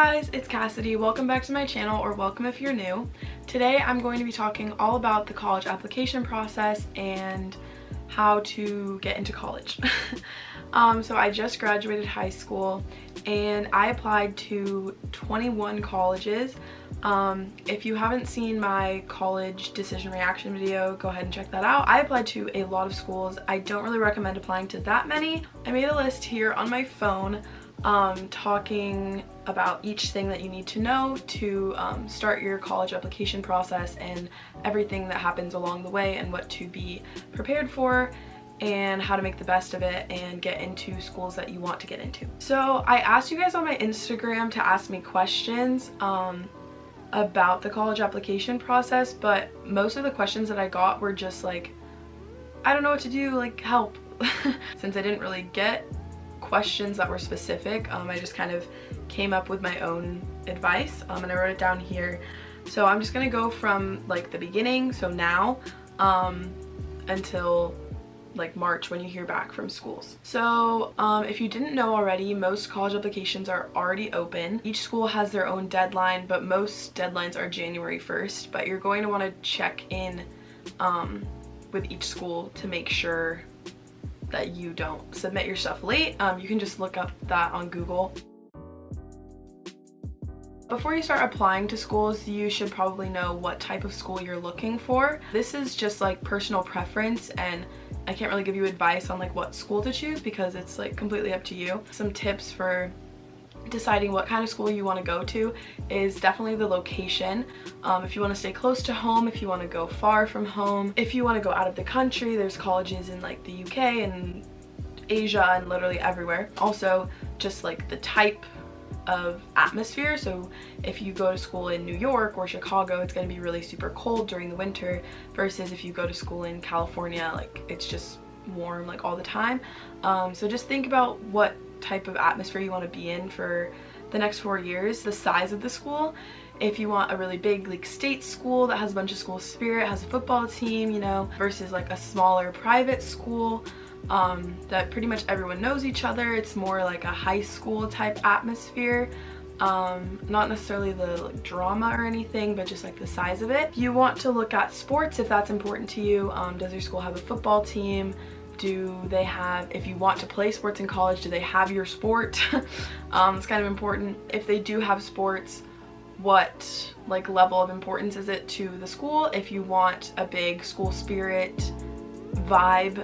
guys, it's Cassidy. Welcome back to my channel, or welcome if you're new. Today I'm going to be talking all about the college application process and how to get into college. So I just graduated high school and I applied to 21 colleges. If you haven't seen my college decision reaction video, go ahead and check that out. I applied to a lot of schools. I don't really recommend applying to that many. I made a list here on my phone talking about each thing that you need to know to start your college application process and everything that happens along the way and what to be prepared for and how to make the best of it and get into schools that you want to get into. So I asked you guys on my Instagram to ask me questions about the college application process, but most of the questions that I got were just like, I don't know what to do, like help. Since I didn't really get questions that were specific, I just kind of came up with my own advice and I wrote it down here. So I'm just gonna go from like the beginning, so now, until like March when you hear back from schools. So if you didn't know already, most college applications are already open. Each school has their own deadline, but most deadlines are January 1st, but you're going to want to check in with each school to make sure that you don't submit your stuff late. You can just look up that on Google. Before you start applying to schools, you should probably know what type of school you're looking for. This is just like personal preference, and I can't really give you advice on like what school to choose because it's like completely up to you. Some tips for deciding what kind of school you want to go to is definitely the location. If you want to stay close to home, if you want to go far from home, if you want to go out of the country, there's colleges in like the UK and Asia and literally everywhere. Also, just like the type of atmosphere. So if you go to school in New York or Chicago, it's going to be really super cold during the winter, versus if you go to school in California, like it's just warm like all the time. So just think about what type of atmosphere you want to be in for the next 4 years. The size of the school, if you want a really big like state school that has a bunch of school spirit, has a football team, you know, versus like a smaller private school that pretty much everyone knows each other. It's more like a high school type atmosphere. Not necessarily the like drama or anything, but just like the size of it. You want to look at sports if that's important to you. Does your school have a football team? Do they have, if you want to play sports in college, do they have your sport? It's kind of important. If they do have sports, what like level of importance is it to the school? If you want a big school spirit vibe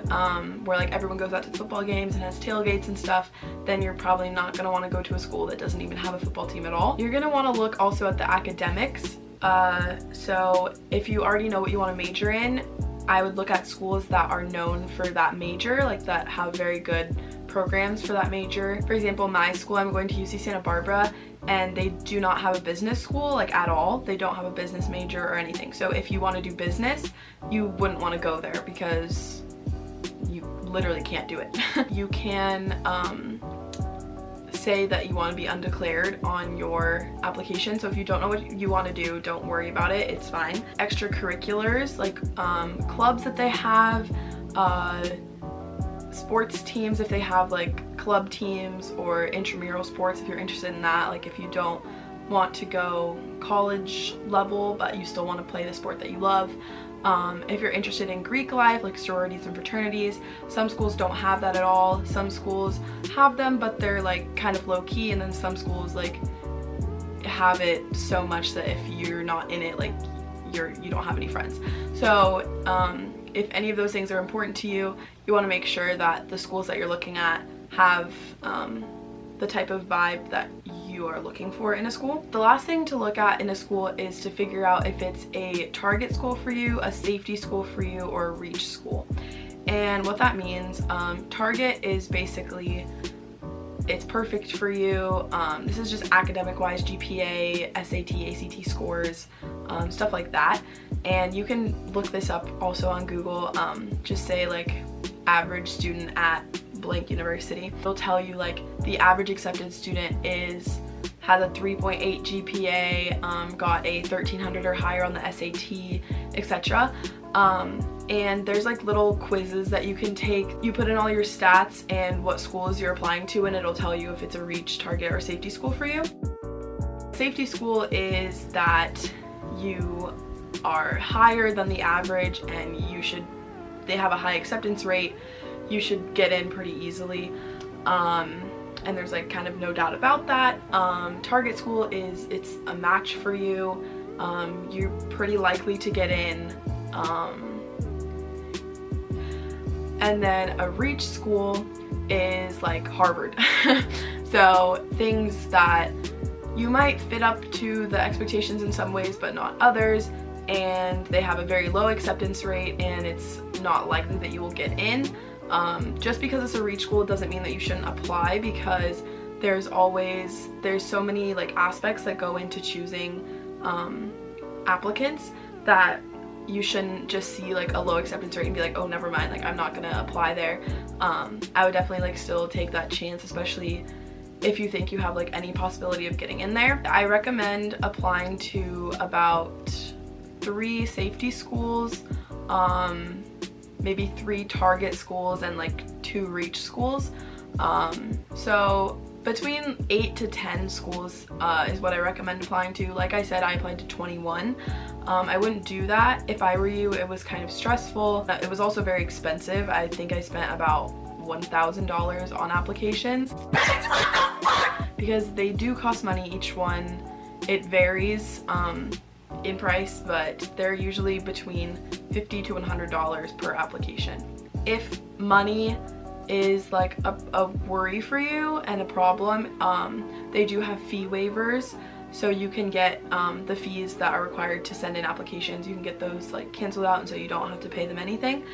where like everyone goes out to football games and has tailgates and stuff, then you're probably not going to want to go to a school that doesn't even have a football team at all. You're going to want to look also at the academics. So if you already know what you want to major in, I would look at schools that are known for that major, like that have very good programs for that major. For example, my school, I'm going to UC Santa Barbara, and they do not have a business school like at all. They don't have a business major or anything. So if you want to do business, you wouldn't want to go there because you literally can't do it. You can say that you want to be undeclared on your application. So if you don't know what you want to do, don't worry about it, it's fine. Extracurriculars, like clubs that they have, sports teams if they have like club teams, or intramural sports if you're interested in that. Like if you don't want to go college level but you still want to play the sport that you love. If you're interested in Greek life, like sororities and fraternities, some schools don't have that at all. Some schools have them, but they're like kind of low-key, and then some schools like have it so much that if you're not in it, like you don't have any friends. So if any of those things are important to you, you want to make sure that the schools that you're looking at have the type of vibe that you are looking for in a school. The last thing to look at in a school is to figure out if it's a target school for you, a safety school for you, or a reach school. And what that means, target is basically, it's perfect for you. This is just academic wise, GPA, SAT, ACT scores, stuff like that. And you can look this up also on Google. Just say like average student at blank university. It'll tell you like the average accepted student has a 3.8 GPA, got a 1300 or higher on the SAT, etc. And there's like little quizzes that you can take. You put in all your stats and what schools you're applying to, and it'll tell you if it's a reach, target, or safety school for you. Safety school is that you are higher than the average and they have a high acceptance rate. You should get in pretty easily. And there's like kind of no doubt about that. Target school it's a match for you. You're pretty likely to get in. And then a reach school is like Harvard. So things that you might fit up to the expectations in some ways but not others, and they have a very low acceptance rate and it's not likely that you will get in. Just because it's a reach school doesn't mean that you shouldn't apply, because there's so many like aspects that go into choosing applicants that you shouldn't just see like a low acceptance rate and be like, oh, never mind, like I'm not gonna apply there. I would definitely like still take that chance, especially if you think you have like any possibility of getting in there. I recommend applying to about 3 safety schools, maybe 3 target schools, and like 2 reach schools. So between 8 to 10 schools is what I recommend applying to. Like I said, I applied to 21. I wouldn't do that if I were you. It was kind of stressful. It was also very expensive. I think I spent about $1,000 on applications because they do cost money, each one. It varies in price, but they're usually between $50 to $100 per application. If money is like a worry for you and a problem, they do have fee waivers, so you can get the fees that are required to send in applications, you can get those like canceled out, and so you don't have to pay them anything.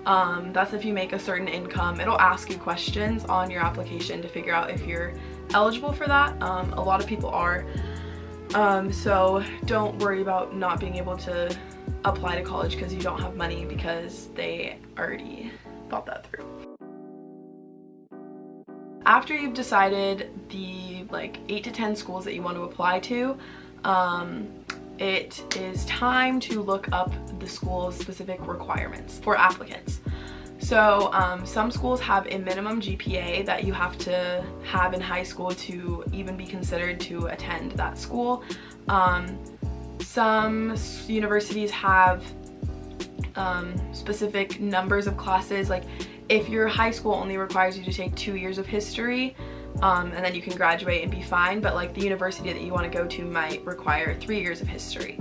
That's if you make a certain income. It'll ask you questions on your application to figure out if you're eligible for that. A lot of people are. So don't worry about not being able to apply to college because you don't have money, because they already thought that through. After you've decided the like 8 to 10 schools that you want to apply to, it is time to look up the school's specific requirements for applicants. So some schools have a minimum GPA that you have to have in high school to even be considered to attend that school. Some universities have specific numbers of classes. Like if your high school only requires you to take 2 years of history, and then you can graduate and be fine, but like the university that you want to go to might require 3 years of history.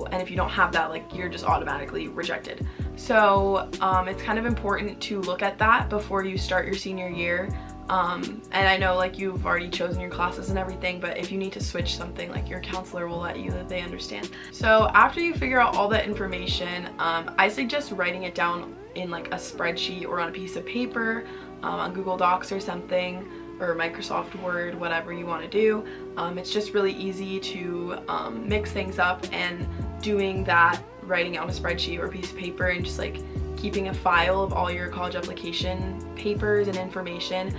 And if you don't have that, like you're just automatically rejected. So it's kind of important to look at that before you start your senior year. And I know like you've already chosen your classes and everything, but if you need to switch something, like your counselor will let you, that they understand. So after you figure out all that information, I suggest writing it down in like a spreadsheet or on a piece of paper, on Google Docs or something, or Microsoft Word, whatever you want to do. It's just really easy to mix things up, and doing that, writing out a spreadsheet or a piece of paper and just like keeping a file of all your college application papers and information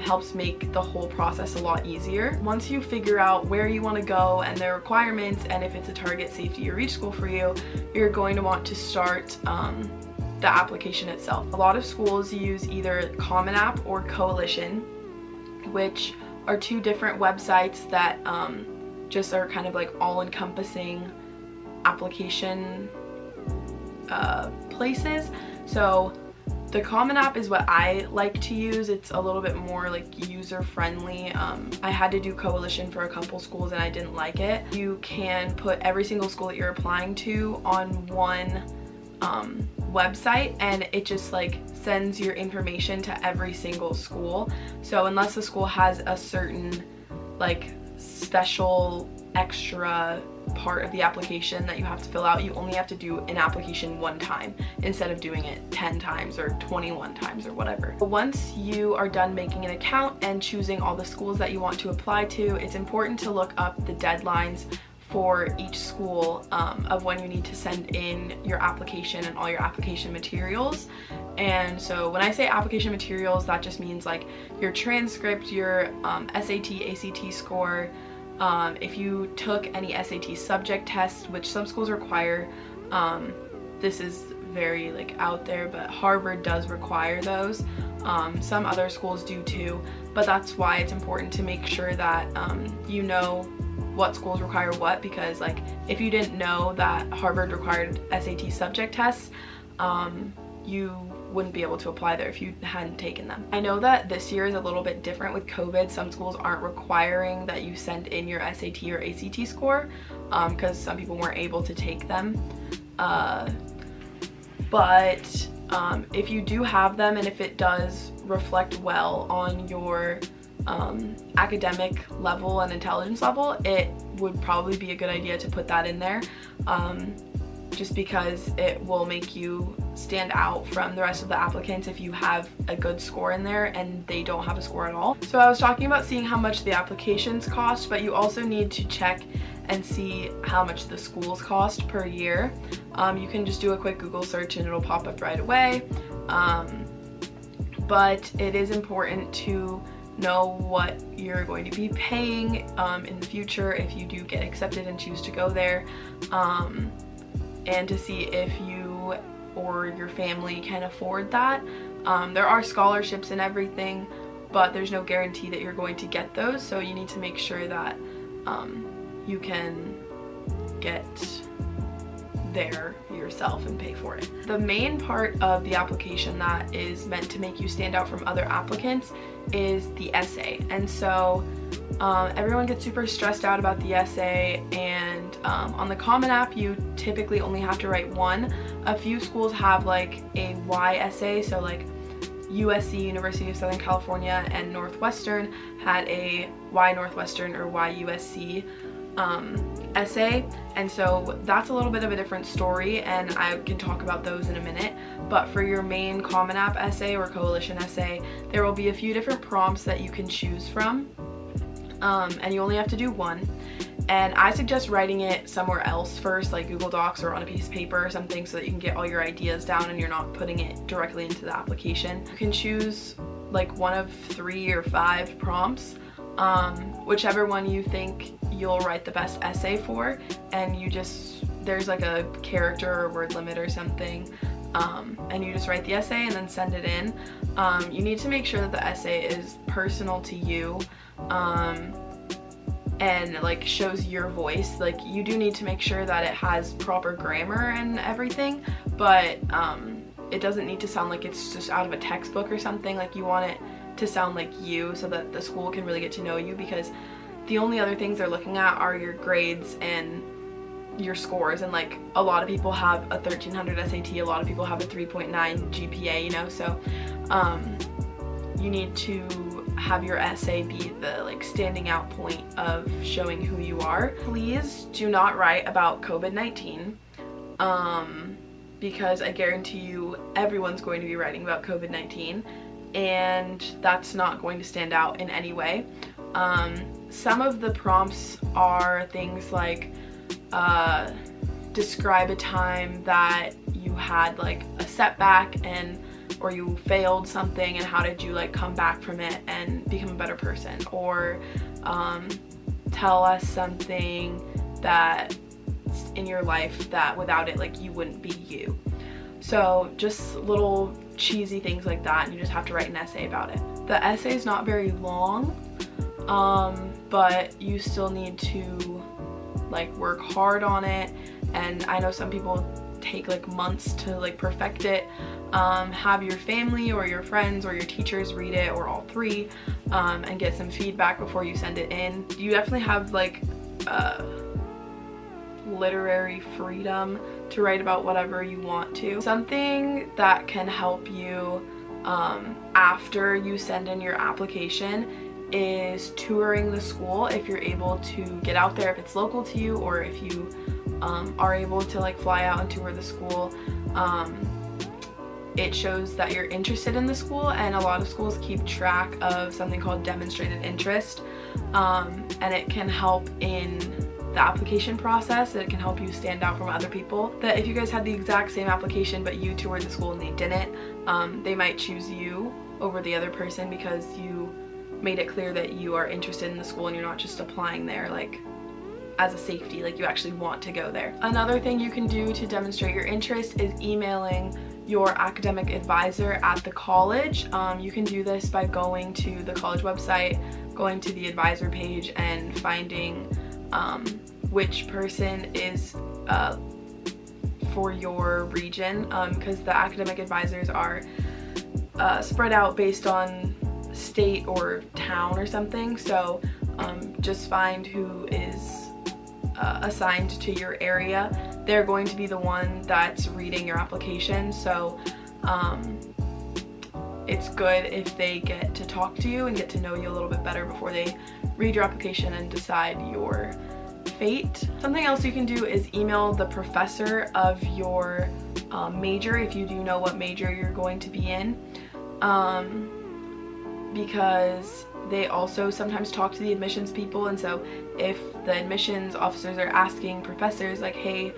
helps make the whole process a lot easier. Once you figure out where you want to go and their requirements, and if it's a target, safety, or reach school for you, you're going to want to start the application itself. A lot of schools use either Common App or Coalition, which are 2 different websites that just are kind of like all-encompassing application places. So the Common App is what I like to use. It's a little bit more like user-friendly. I had to do Coalition for a couple schools and I didn't like it. You can put every single school that you're applying to on one website, and it just like sends your information to every single school. So unless the school has a certain like special extra part of the application that you have to fill out, you only have to do an application 1 time instead of doing it 10 times or 21 times or whatever. Once you are done making an account and choosing all the schools that you want to apply to, it's important to look up the deadlines for each school of when you need to send in your application and all your application materials. And so when I say application materials, that just means like your transcript, your SAT, ACT score, if you took any SAT subject tests, which some schools require. This is very like out there, but Harvard does require those. Some other schools do too, but that's why it's important to make sure that you know what schools require what, because like if you didn't know that Harvard required SAT subject tests, you wouldn't be able to apply there if you hadn't taken them. I know that this year is a little bit different with COVID. Some schools aren't requiring that you send in your SAT or ACT score because some people weren't able to take them. But if you do have them, and if it does reflect well on your academic level and intelligence level, it would probably be a good idea to put that in there, just because it will make you stand out from the rest of the applicants if you have a good score in there and they don't have a score at all. So I was talking about seeing how much the applications cost, but you also need to check and see how much the schools cost per year. You can just do a quick Google search and it'll pop up right away. But it is important to know what you're going to be paying in the future if you do get accepted and choose to go there, and to see if you or your family can afford that. There are scholarships and everything, but there's no guarantee that you're going to get those, so you need to make sure that you can get there yourself and pay for it. The main part of the application that is meant to make you stand out from other applicants is the essay. And so everyone gets super stressed out about the essay, and on the Common App you typically only have to write one. A few schools have like a Y essay, so like USC, University of Southern California, and Northwestern had a Y Northwestern or Y USC essay, and so that's a little bit of a different story, and I can talk about those in a minute. But for your main Common App essay or coalition essay, there will be a few different prompts that you can choose from, and you only have to do one. And I suggest writing it somewhere else first, like Google Docs or on a piece of paper or something, so that you can get all your ideas down and you're not putting it directly into the application. You can choose like one of 3 or 5 prompts, whichever one you think you'll write the best essay for, and you just, there's like a character or word limit or something, and you just write the essay and then send it in. You need to make sure that the essay is personal to you, and like shows your voice. Like you do need to make sure that it has proper grammar and everything, but it doesn't need to sound like it's just out of a textbook or something. Like you want it to sound like you, so that the school can really get to know you, because the only other things they're looking at are your grades and your scores, and like a lot of people have a 1300 SAT, a lot of people have a 3.9 GPA, you know, so you need to have your essay be the like standing out point of showing who you are. Please do not write about COVID-19, because I guarantee you everyone's going to be writing about COVID-19, and that's not going to stand out in any way. Some of the prompts are things like describe a time that you had like a setback or you failed something, and how did you like come back from it and become a better person, or tell us something that in your life that without it like you wouldn't be you. So just little cheesy things like that, and you just have to write an essay about it. The essay is not very long, but you still need to like work hard on it, and I know some people take like months to like perfect it. Have your family or your friends or your teachers read it, or all 3, and get some feedback before you send it in. You definitely have like literary freedom to write about whatever you want to. Something that can help you after you send in your application is touring the school, if you're able to get out there, if it's local to you, or if you are able to like fly out and tour the school. It shows that you're interested in the school, and a lot of schools keep track of something called demonstrated interest, and it can help in the application process. It can help you stand out from other people. That if you guys had the exact same application but you toured the school and they didn't, they might choose you over the other person because you made it clear that you are interested in the school and you're not just applying there like as a safety, like you actually want to go there. Another thing you can do to demonstrate your interest is emailing your academic advisor at the college. You can do this by going to the college website, going to the advisor page, and finding which person is for your region, because the academic advisors are spread out based on state or town or something. So just find who is assigned to your area. They're going to be the one that's reading your application, so it's good if they get to talk to you and get to know you a little bit better before they read your application and decide your fate. Something else you can do is email the professor of your major, if you do know what major you're going to be in, because they also sometimes talk to the admissions people, and so if the admissions officers are asking professors like, hey,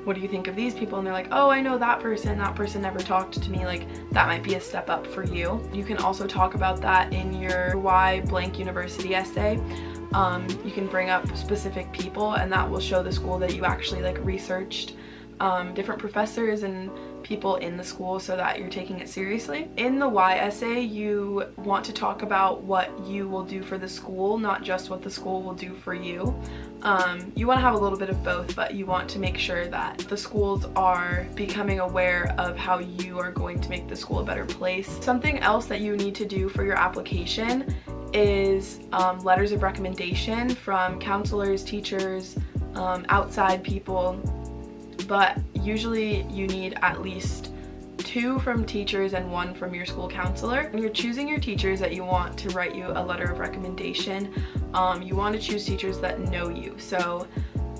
what do you think of these people, and they're like, oh, I know that person never talked to me, like that might be a step up for you. You can also talk about that in your why blank university essay. You can bring up specific people, and that will show the school that you actually like researched different professors and people in the school, so that you're taking it seriously. In the why essay, you want to talk about what you will do for the school, not just what the school will do for you. You want to have a little bit of both, but you want to make sure that the schools are becoming aware of how you are going to make the school a better place. Something else that you need to do for your application is letters of recommendation from counselors, teachers, outside people, but usually you need at least 2 from teachers and 1 from your school counselor. When you're choosing your teachers that you want to write you a letter of recommendation, you want to choose teachers that know you. So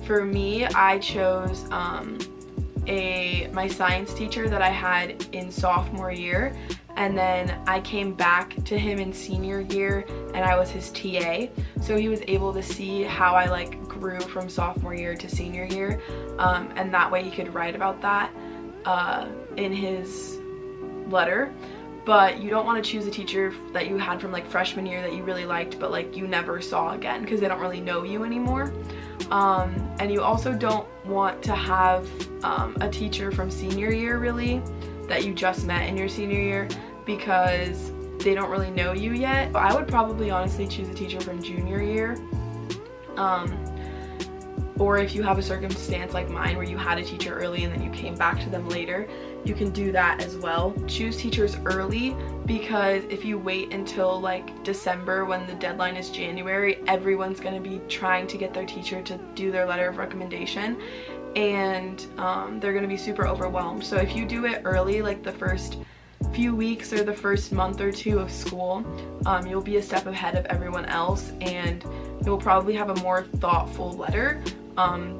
for me, I chose my science teacher that I had in sophomore year, and then I came back to him in senior year and I was his TA, so he was able to see how I like grew from sophomore year to senior year, and that way he could write about that in his letter. But you don't want to choose a teacher that you had from like freshman year that you really liked but like you never saw again, because they don't really know you anymore. And you also don't want to have a teacher from senior year really that you just met in your senior year, because they don't really know you yet. I would probably honestly choose a teacher from junior year, or if you have a circumstance like mine where you had a teacher early and then you came back to them later, you can do that as well. Choose teachers early, because if you wait until like December when the deadline is January, everyone's going to be trying to get their teacher to do their letter of recommendation, and they're going to be super overwhelmed. So if you do it early, like the first few weeks or the first month or 2 of school, you'll be a step ahead of everyone else, and you'll probably have a more thoughtful letter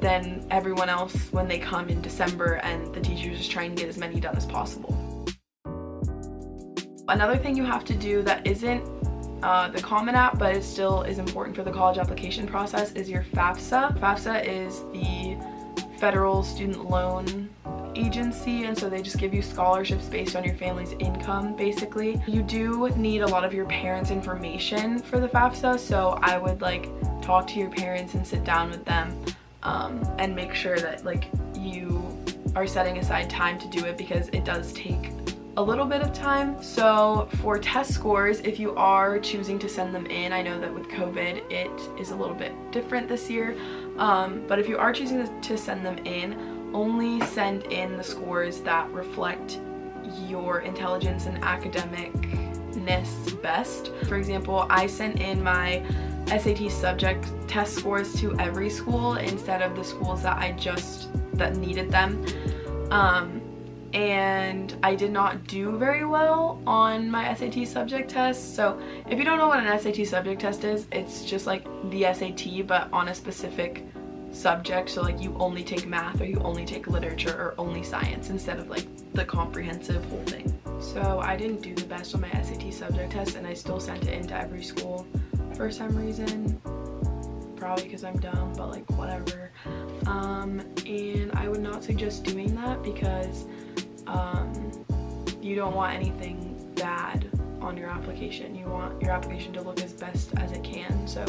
than everyone else when they come in December and the teacher's just trying to get as many done as possible. Another thing you have to do that isn't the Common App, but it still is important for the college application process, is your FAFSA. FAFSA is the federal student loan agency, and so they just give you scholarships based on your family's income basically. You do need a lot of your parents' information for the FAFSA, so I would like talk to your parents and sit down with them and make sure that like you are setting aside time to do it, because it does take a little bit of time. So for test scores, if you are choosing to send them in, I know that with COVID it is a little bit different this year, but if you are choosing to send them in, only send in the scores that reflect your intelligence and academicness best. For example, I sent in my SAT subject test scores to every school instead of the schools that needed them. And I did not do very well on my SAT subject test. So if you don't know what an SAT subject test is, it's just like the SAT but on a specific subject. So like you only take math, or you only take literature, or only science, instead of like the comprehensive whole thing. So I didn't do the best on my SAT subject test, and I still sent it into every school for some reason, probably because I'm dumb, but like whatever. And I would not suggest doing that, because you don't want anything bad on your application. You want your application to look as best as it can. So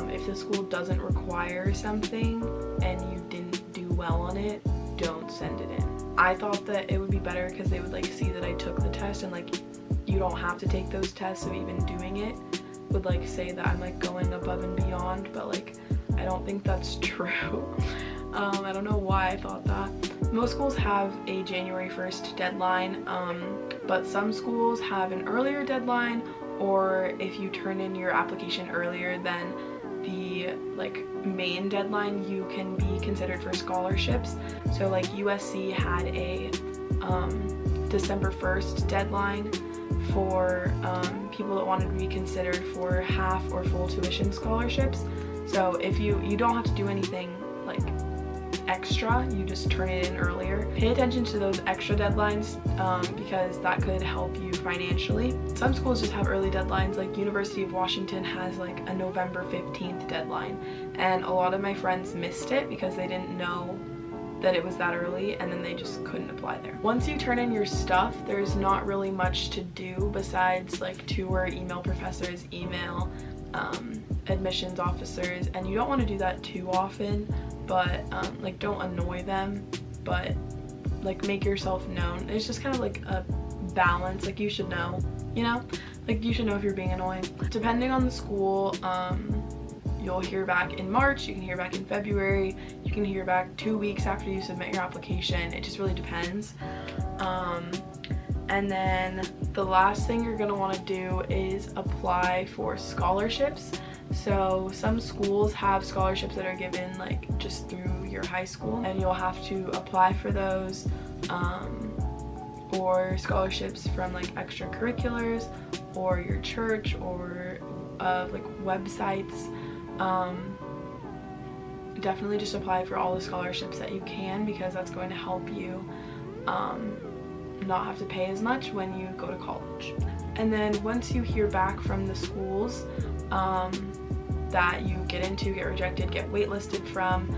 if the school doesn't require something and you didn't do well on it, don't send it in. I thought that it would be better because they would like see that I took the test, and like you don't have to take those tests, so even doing it would like say that I'm like going above and beyond, but like I don't think that's true. I don't know why I thought that. Most schools have a January 1st deadline, but some schools have an earlier deadline, or if you turn in your application earlier than the like main deadline, you can be considered for scholarships. So like USC had a December 1st deadline for people that wanted to be considered for half or full tuition scholarships. So if you don't have to do anything like extra, you just turn it in earlier. Pay attention to those extra deadlines because that could help you financially. Some schools just have early deadlines, like University of Washington has like a November 15th deadline, and a lot of my friends missed it because they didn't know that it was that early, and then they just couldn't apply there. Once you turn in your stuff, there's not really much to do besides like tour, email professors, email admissions officers, and you don't want to do that too often, but like don't annoy them, but like make yourself known. It's just kind of like a balance, like you should know, you know, like you should know if you're being annoying. Depending on the school, you'll hear back in March, you can hear back in February, you can hear back 2 weeks after you submit your application. It just really depends. And then the last thing you're gonna wanna do is apply for scholarships. So some schools have scholarships that are given like just through your high school, and you'll have to apply for those, or scholarships from like extracurriculars or your church or like websites. Definitely just apply for all the scholarships that you can, because that's going to help you not have to pay as much when you go to college. And then once you hear back from the schools that you get into, get rejected, get waitlisted from,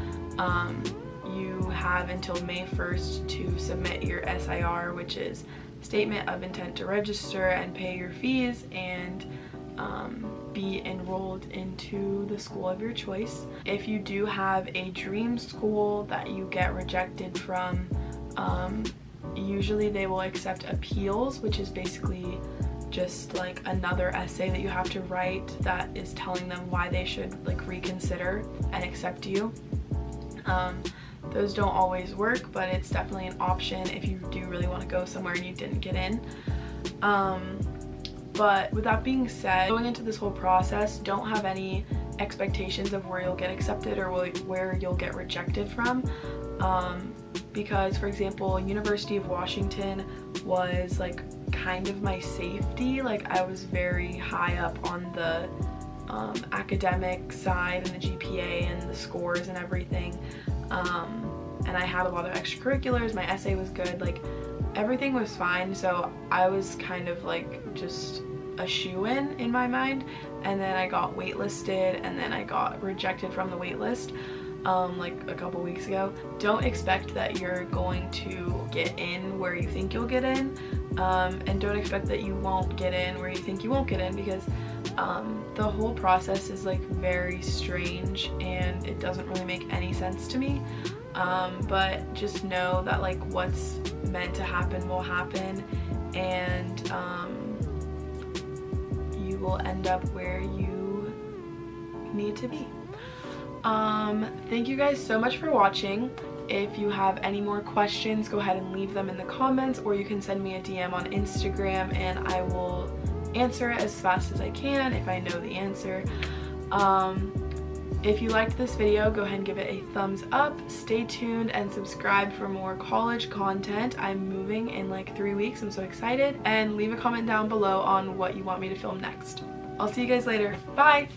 you have until May 1st to submit your SIR, which is Statement of Intent to Register and pay your fees and be enrolled into the school of your choice. If you do have a dream school that you get rejected from, usually they will accept appeals, which is basically just like another essay that you have to write that is telling them why they should like reconsider and accept you. Those don't always work, but it's definitely an option if you do really want to go somewhere and you didn't get in. But with that being said, going into this whole process, don't have any expectations of where you'll get accepted or where you'll get rejected from. Because for example, University of Washington was like kind of my safety. Like I was very high up on the academic side and the GPA and the scores and everything. And I had a lot of extracurriculars, my essay was good, like everything was fine, so I was kind of like just a shoo-in in my mind. And then I got waitlisted, and then I got rejected from the waitlist like a couple weeks ago. Don't expect that you're going to get in where you think you'll get in, and don't expect that you won't get in where you think you won't get in, because the whole process is like very strange and it doesn't really make any sense to me. But just know that like what's meant to happen will happen, and you will end up where you need to be. Thank you guys so much for watching. If you have any more questions, go ahead and leave them in the comments, or you can send me a DM on Instagram and I will answer it as fast as I can if I know the answer. If you liked this video, go ahead and give it a thumbs up. Stay tuned and subscribe for more college content. I'm moving in like 3 weeks. I'm so excited. And leave a comment down below on what you want me to film next. I'll see you guys later. Bye!